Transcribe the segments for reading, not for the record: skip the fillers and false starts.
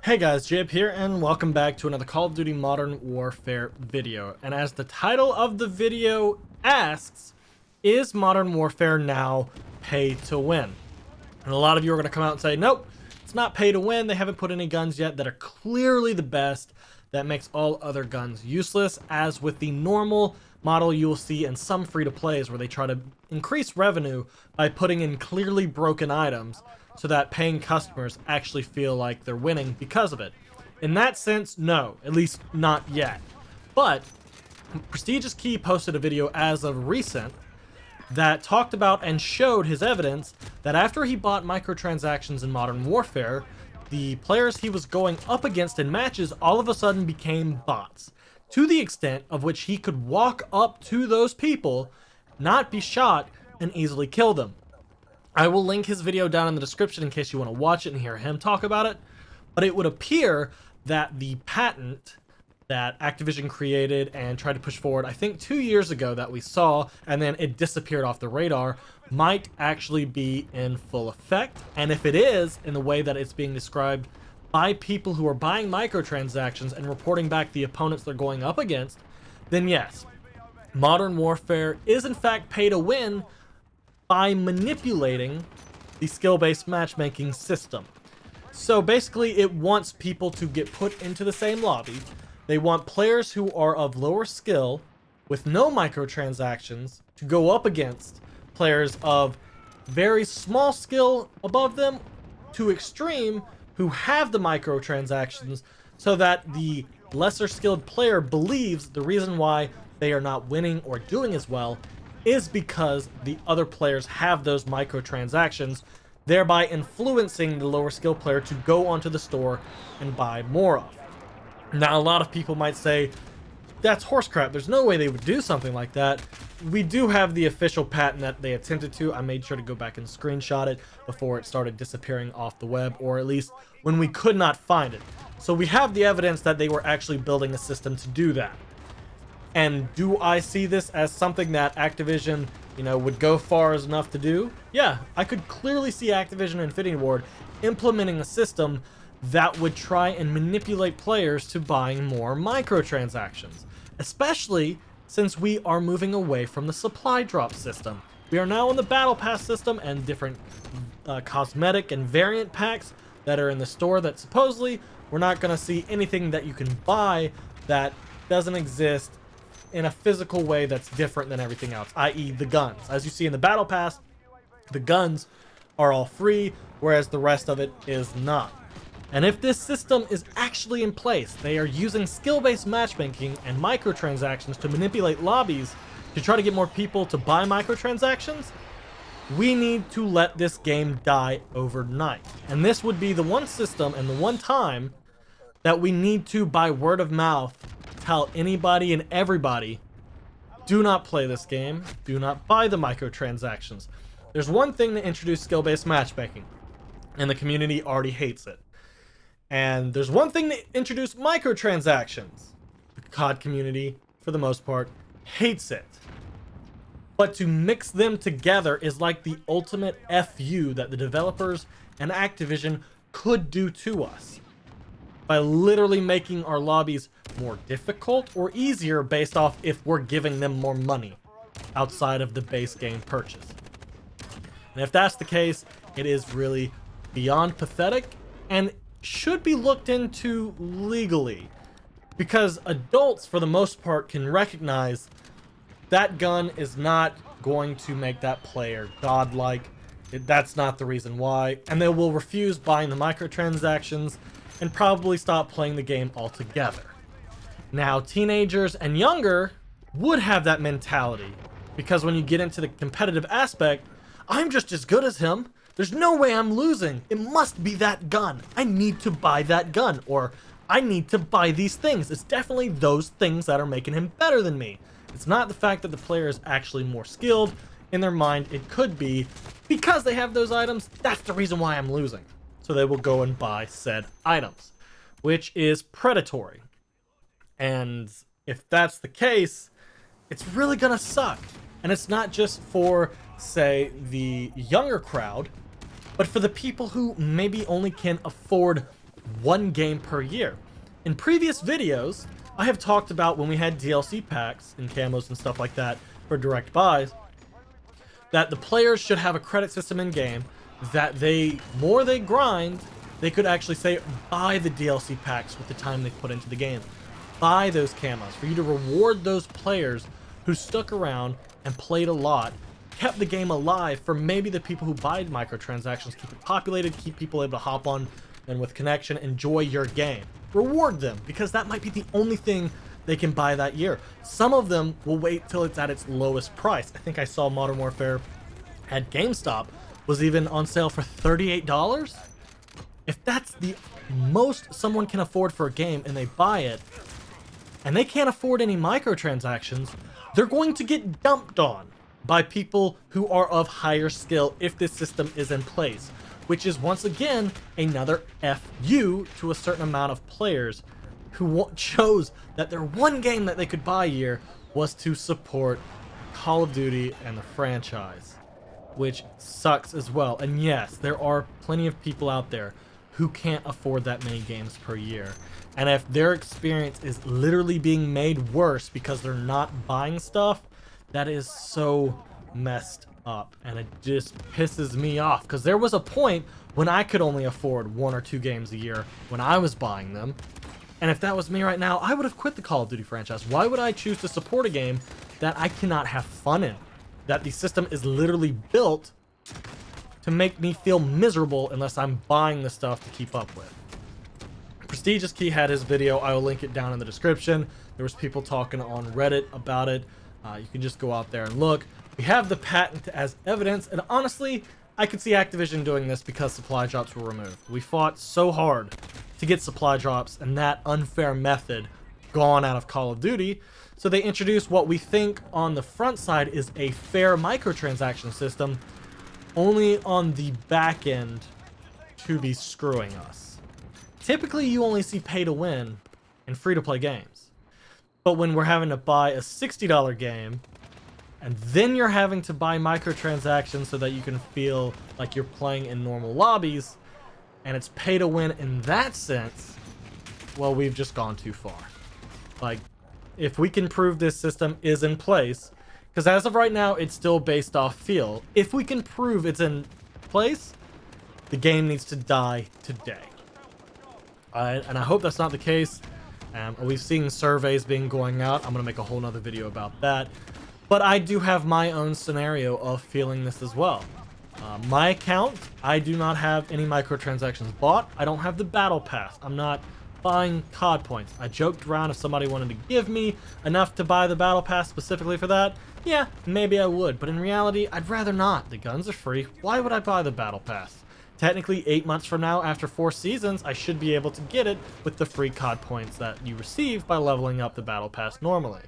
Hey guys, Jib here, and welcome back to another Call of Duty Modern Warfare video. And as the title of the video asks, is Modern Warfare now pay to win? And a lot of you are going to come out and say, nope, it's not pay to win. They haven't put any guns yet that are clearly the best. That makes all other guns useless. As with the normal model you will see in some free-to-plays where they try to increase revenue by putting in clearly broken items, so that paying customers actually feel like they're winning because of it. In that sense, no, at least not yet. But Prestigious Key posted a video as of recent that talked about and showed his evidence that after he bought microtransactions in Modern Warfare, the players he was going up against in matches all of a sudden became bots, to the extent of which he could walk up to those people, not be shot, and easily kill them. I will link his video down in the description in case you want to watch it and hear him talk about it. But it would appear that the patent that Activision created and tried to push forward, I think 2 years ago, that we saw, and then it disappeared off the radar, might actually be in full effect. And if it is, in the way that it's being described by people who are buying microtransactions and reporting back the opponents they're going up against, then yes, Modern Warfare is in fact pay to win by manipulating the skill-based matchmaking system. So basically, it wants people to get put into the same lobby. They want players who are of lower skill with no microtransactions to go up against players of very small skill above them to extreme who have the microtransactions, so that the lesser skilled player believes the reason why they are not winning or doing as well is because the other players have those microtransactions, thereby influencing the lower skill player to go onto the store and buy more of. Now, a lot of people might say, that's horse crap, there's no way they would do something like that. We do have the official patent that they attempted to. I made sure to go back and screenshot it before it started disappearing off the web, or at least when we could not find it. So we have the evidence that they were actually building a system to do that. And do I see this as something that Activision, would go far as enough to do? Yeah, I could clearly see Activision and Infinity Ward implementing a system that would try and manipulate players to buying more microtransactions, especially since we are moving away from the supply drop system. We are now in the battle pass system and different cosmetic and variant packs that are in the store that supposedly we're not going to see anything that you can buy that doesn't exist in a physical way that's different than everything else, i.e. the guns. As you see in the battle pass, the guns are all free, whereas the rest of it is not. And if this system is actually in place, they are using skill-based matchmaking and microtransactions to manipulate lobbies to try to get more people to buy microtransactions, we need to let this game die overnight. And this would be the one system and the one time that we need to, by word of mouth, tell anybody and everybody, do not play this game, do not buy the microtransactions. There's one thing to introduce skill-based matchmaking, and the community already hates it. And there's one thing to introduce microtransactions. The COD community, for the most part, hates it. But to mix them together is like the ultimate FU that the developers and Activision could do to us, by literally making our lobbies more difficult or easier based off if we're giving them more money outside of the base game purchase. And if that's the case, it is really beyond pathetic and should be looked into legally, because adults for the most part can recognize that gun is not going to make that player godlike. That's not the reason why, and they will refuse buying the microtransactions and probably stop playing the game altogether. Now, teenagers and younger would have that mentality, because when you get into the competitive aspect, I'm just as good as him. There's no way I'm losing. It must be that gun. I need to buy that gun, or I need to buy these things. It's definitely those things that are making him better than me. It's not the fact that the player is actually more skilled. In their mind, it could be because they have those items, that's the reason why I'm losing. So they will go and buy said items, which is predatory. And if that's the case, it's really gonna suck. And it's not just for, say, the younger crowd, but for the people who maybe only can afford one game per year. In previous videos, I have talked about when we had DLC packs and camos and stuff like that for direct buys, that the players should have a credit system in game that more they grind, they could actually say buy the DLC packs with the time they put into the game. Buy those camos for you to reward those players who stuck around and played a lot, kept the game alive for maybe the people who buy microtransactions, keep it populated, keep people able to hop on and with connection, enjoy your game. Reward them, because that might be the only thing they can buy that year. Some of them will wait till it's at its lowest price. I think I saw Modern Warfare at GameStop was even on sale for $38. If that's the most someone can afford for a game and they buy it, and they can't afford any microtransactions, they're going to get dumped on by people who are of higher skill if this system is in place, which is once again another FU to a certain amount of players who chose that their one game that they could buy a year was to support Call of Duty and the franchise, which sucks as well. And yes, there are plenty of people out there who can't afford that many games per year. And if their experience is literally being made worse because they're not buying stuff, that is so messed up. And it just pisses me off, because there was a point when I could only afford 1 or 2 games a year when I was buying them. And if that was me right now, I would have quit the Call of Duty franchise. Why would I choose to support a game that I cannot have fun in? That the system is literally built to make me feel miserable unless I'm buying the stuff to keep up with. Prestigious Key had his video. I will link it down in the description. There was people talking on Reddit about it. You can just go out there and look. We have the patent as evidence, and honestly, I could see Activision doing this because supply drops were removed. We fought so hard to get supply drops and that unfair method gone out of Call of Duty. So they introduced what we think on the front side is a fair microtransaction system, only on the back end to be screwing us. Typically, you only see pay to win in free-to-play games. But when we're having to buy a $60 game, and then you're having to buy microtransactions so that you can feel like you're playing in normal lobbies, and it's pay to win in that sense, well, we've just gone too far. Like, if we can prove this system is in place, because as of right now, it's still based off feel. If we can prove it's in place, the game needs to die today. And I hope that's not the case. We've seen surveys being going out. I'm going to make a whole nother video about that. But I do have my own scenario of feeling this as well. My account, I do not have any microtransactions bought. I don't have the battle pass. I'm not buying COD points. I joked around if somebody wanted to give me enough to buy the battle pass specifically for that. Yeah, maybe I would. But in reality, I'd rather not. The guns are free. Why would I buy the battle pass? Technically, 8 months from now, after 4 seasons, I should be able to get it with the free COD points that you receive by leveling up the battle pass normally.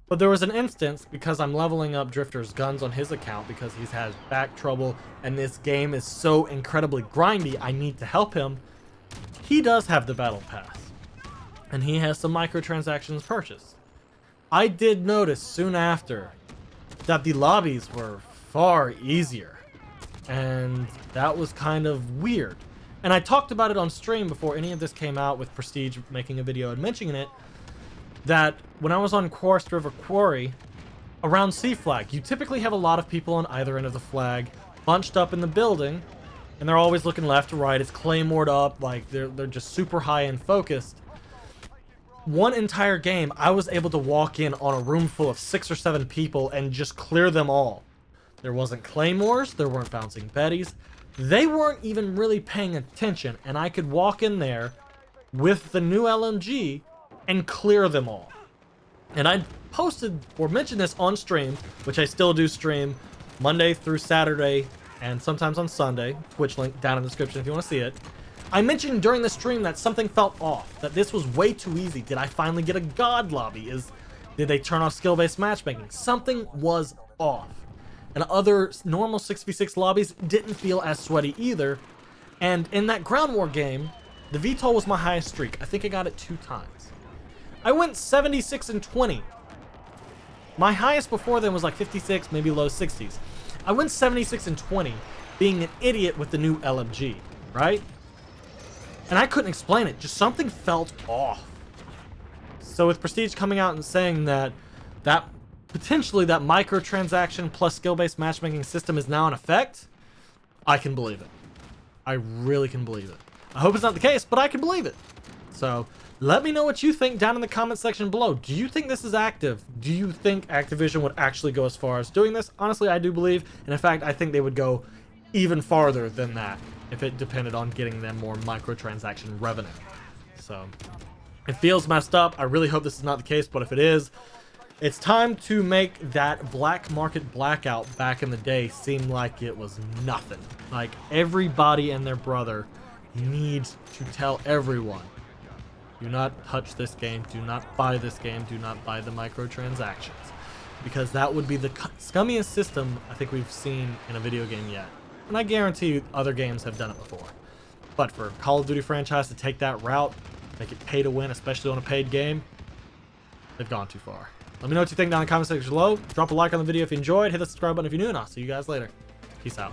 But there was an instance, because I'm leveling up Drifter's guns on his account because he's had back trouble and this game is so incredibly grindy, I need to help him. He does have the battle pass, and he has some microtransactions purchased. I did notice soon after that the lobbies were far easier, and that was kind of weird. And I talked about it on stream before any of this came out, with Prestige making a video and mentioning it, that when I was on Quarst River Quarry, around C Flag, you typically have a lot of people on either end of the flag, bunched up in the building, and they're always looking left to right. It's claymored up, like they're just super high and focused. One entire game, I was able to walk in on a room full of 6 or 7 people and just clear them all. There wasn't claymores, there weren't bouncing betties. They weren't even really paying attention, and I could walk in there with the new LMG and clear them all. And I posted or mentioned this on stream, which I still do stream Monday through Saturday and sometimes on Sunday. Twitch link down in the description if you want to see it. I mentioned during the stream that something felt off, that this was way too easy. Did I finally get a God lobby? Did they turn off skill-based matchmaking? Something was off. And other normal 6v6 lobbies didn't feel as sweaty either. And in that Ground War game, the VTOL was my highest streak. I think I got it 2 times. I went 76 and 20. My highest before then was like 56, maybe low 60s. I went 76 and 20, being an idiot with the new LMG, right? And I couldn't explain it. Just something felt off. So with Prestige coming out and saying that potentially that microtransaction plus skill-based matchmaking system is now in effect, I can believe it. I really can believe it. I hope it's not the case, but I can believe it. So let me know what you think down in the comment section below. Do you think this is active? Do you think Activision would actually go as far as doing this? Honestly, I do believe, and in fact, I think they would go even farther than that if it depended on getting them more microtransaction revenue. So it feels messed up. I really hope this is not the case, but if it is, it's time to make that black market blackout back in the day seem like it was nothing. Like everybody and their brother needs to tell everyone, do not touch this game, do not buy this game, do not buy the microtransactions. Because that would be the scummiest system I think we've seen in a video game yet. And I guarantee you other games have done it before. But for Call of Duty franchise to take that route, make it pay to win, especially on a paid game, they've gone too far. Let me know what you think down in the comment section below. Drop a like on the video if you enjoyed. Hit the subscribe button if you're new, and I'll see you guys later. Peace out.